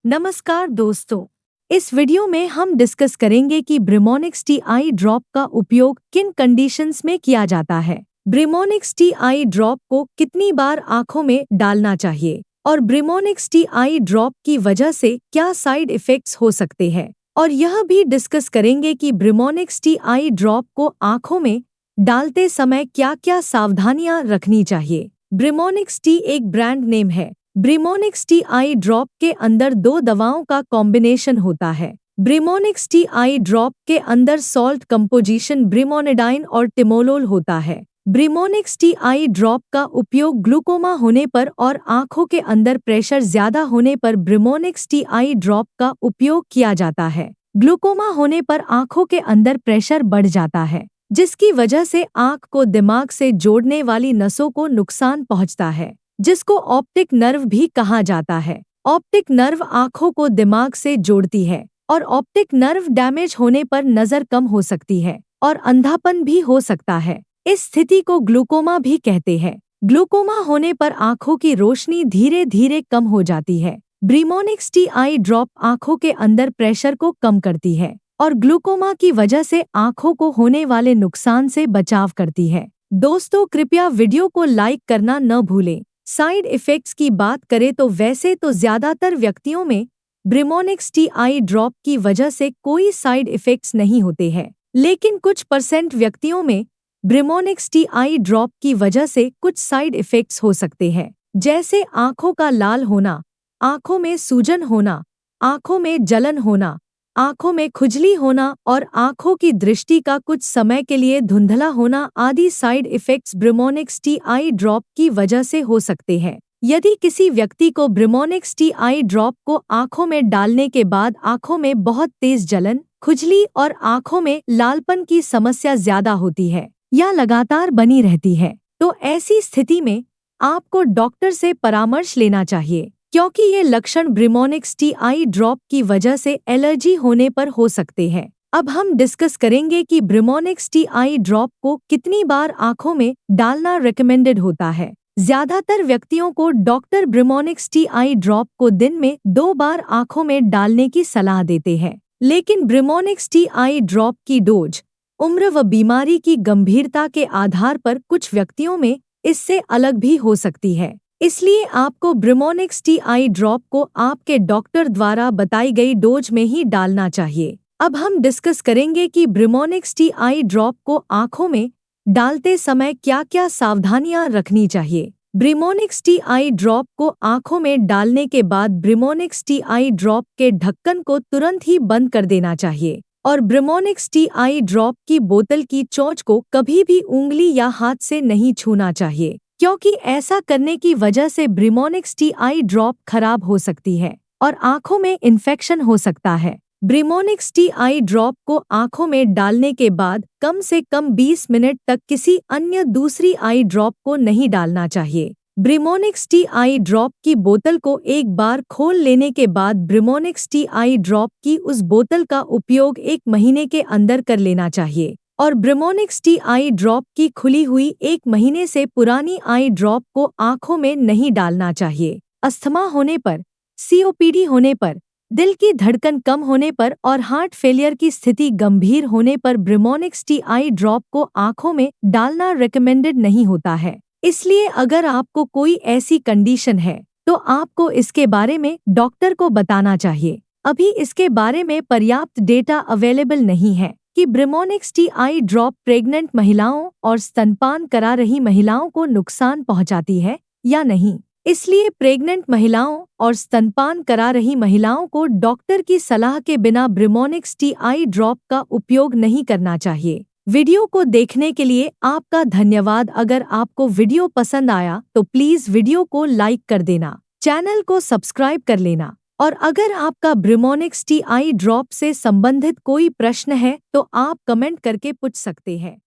नमस्कार दोस्तों। इस वीडियो में हम डिस्कस करेंगे कि ब्रिमोनिक्स टी आई ड्रॉप का उपयोग किन कंडीशंस में किया जाता है। ब्रिमोनिक्स टी आई ड्रॉप को कितनी बार आंखों में डालना चाहिए और ब्रिमोनिक्स टी आई ड्रॉप की वजह से क्या साइड इफेक्ट्स हो सकते हैं, और यह भी डिस्कस करेंगे कि ब्रिमोनिक्स टी आई ड्रॉप को आंखों में डालते समय क्या-क्या सावधानियां रखनी चाहिए। ब्रिमोनिक्स टी एक ब्रांड नेम है। ब्रिमोनिक्स टी आई ड्रॉप के अंदर दो दवाओं का कॉम्बिनेशन होता है। ब्रिमोनिक्स टी आई ड्रॉप के अंदर सॉल्ट कंपोजिशन ब्रिमोनिडाइन और टिमोलोल होता है। ब्रिमोनिक्स टी आई ड्रॉप का उपयोग ग्लूकोमा होने पर और आंखों के अंदर प्रेशर ज्यादा होने पर ब्रिमोनिक्स टी आई ड्रॉप का उपयोग किया जाता है। ग्लूकोमा होने पर आंखों के अंदर प्रेशर बढ़ जाता है, जिसकी वजह से आंख को दिमाग से जोड़ने वाली नसों को नुकसान पहुंचता है, जिसको ऑप्टिक नर्व भी कहा जाता है। ऑप्टिक नर्व आंखों को दिमाग से जोड़ती है और ऑप्टिक नर्व डैमेज होने पर नजर कम हो सकती है और अंधापन भी हो सकता है। इस स्थिति को ग्लूकोमा भी कहते हैं। ग्लूकोमा होने पर आंखों की रोशनी धीरे धीरे कम हो जाती है। ब्रिमोनिक्स टी आई ड्रॉप आंखों के अंदर प्रेशर को कम करती है और ग्लूकोमा की वजह से आंखों को होने वाले नुकसान से बचाव करती है। दोस्तों, कृपया वीडियो को लाइक करना न भूलें। साइड इफेक्ट्स की बात करें तो वैसे तो ज्यादातर व्यक्तियों में ब्रिमोनिक्स टी आई ड्रॉप की वजह से कोई साइड इफेक्ट्स नहीं होते हैं, लेकिन कुछ % व्यक्तियों में ब्रिमोनिक्स टी आई ड्रॉप की वजह से कुछ साइड इफेक्ट्स हो सकते हैं, जैसे आंखों का लाल होना, आंखों में सूजन होना, आंखों में जलन होना, आंखों में खुजली होना और आंखों की दृष्टि का कुछ समय के लिए धुंधला होना आदि side effects ब्रिमोनिक्स T I drop की वजह से हो सकते हैं। यदि किसी व्यक्ति को ब्रिमोनिक्स टी आई ड्रॉप को आंखों में डालने के बाद आंखों में बहुत तेज जलन, खुजली और आंखों में लालपन की समस्या ज्यादा होती है या लगातार बनी रहती है, तो ऐसी स्थिति में आपको डॉक्टर से परामर्श लेना चाहिए, क्योंकि ये लक्षण ब्रिमोनिक्स टी आई ड्रॉप की वजह से एलर्जी होने पर हो सकते हैं। अब हम डिस्कस करेंगे कि ब्रिमोनिक्स टी आई ड्रॉप को कितनी बार आंखों में डालना रिकमेंडेड होता है। ज्यादातर व्यक्तियों को डॉक्टर ब्रिमोनिक्स टी आई ड्रॉप को दिन में 2 बार आंखों में डालने की सलाह देते हैं, लेकिन ब्रिमोनिक्स टी आई ड्रॉप की डोज, उम्र व बीमारी की गंभीरता के आधार पर कुछ व्यक्तियों में इससे अलग भी हो सकती है। इसलिए आपको ब्रिमोनिक्स टी आई ड्रॉप को आपके डॉक्टर द्वारा बताई गई डोज में ही डालना चाहिए। अब हम डिस्कस करेंगे कि ब्रिमोनिक्स टी आई ड्रॉप को आंखों में डालते समय क्या-क्या सावधानियां रखनी चाहिए। ब्रिमोनिक्स टी आई ड्रॉप को आंखों में डालने के बाद ब्रिमोनिक्स टी आई ड्रॉप के ढक्कन को तुरंत ही बंद कर देना चाहिए और ब्रिमोनिक्स टी आई ड्रॉप की बोतल की चोंच को कभी भी उंगली या हाथ से नहीं छूना चाहिए, क्योंकि ऐसा करने की वजह से ब्रिमोनिक्स टी आई ड्रॉप खराब हो सकती है और आंखों में इन्फेक्शन हो सकता है। ब्रिमोनिक्स टी आई ड्रॉप को आंखों में डालने के बाद कम से कम 20 मिनट तक किसी अन्य दूसरी आई ड्रॉप को नहीं डालना चाहिए। ब्रिमोनिक्स टी आई ड्रॉप की बोतल को एक बार खोल लेने के बाद ब्रिमोनिक्स टी आई ड्रॉप की उस बोतल का उपयोग 1 महीने के अंदर कर लेना चाहिए और ब्रिमोनिक्स टी आई ड्रॉप की खुली हुई 1 महीने से पुरानी आई ड्रॉप को आंखों में नहीं डालना चाहिए। अस्थमा होने पर, COPD होने पर, दिल की धड़कन कम होने पर और हार्ट फेलियर की स्थिति गंभीर होने पर ब्रिमोनिक्स टी आई ड्रॉप को आंखों में डालना रिकमेंडेड नहीं होता है। इसलिए अगर आपको कोई ऐसी कंडीशन है तो आपको इसके बारे में डॉक्टर को बताना चाहिए। अभी इसके बारे में पर्याप्त डेटा अवेलेबल नहीं है कि ब्रिमोनिक्स टी आई ड्रॉप प्रेग्नेंट महिलाओं और स्तनपान करा रही महिलाओं को नुकसान पहुंचाती है या नहीं। इसलिए प्रेग्नेंट महिलाओं और स्तनपान करा रही महिलाओं को डॉक्टर की सलाह के बिना ब्रिमोनिक्स टी आई ड्रॉप का उपयोग नहीं करना चाहिए। वीडियो को देखने के लिए आपका धन्यवाद। अगर आपको वीडियो पसंद आया तो प्लीज वीडियो को लाइक कर देना, चैनल को सब्सक्राइब कर लेना, और अगर आपका ब्रिमोनिक्स टी आई ड्रॉप से संबंधित कोई प्रश्न है तो आप कमेंट करके पूछ सकते हैं।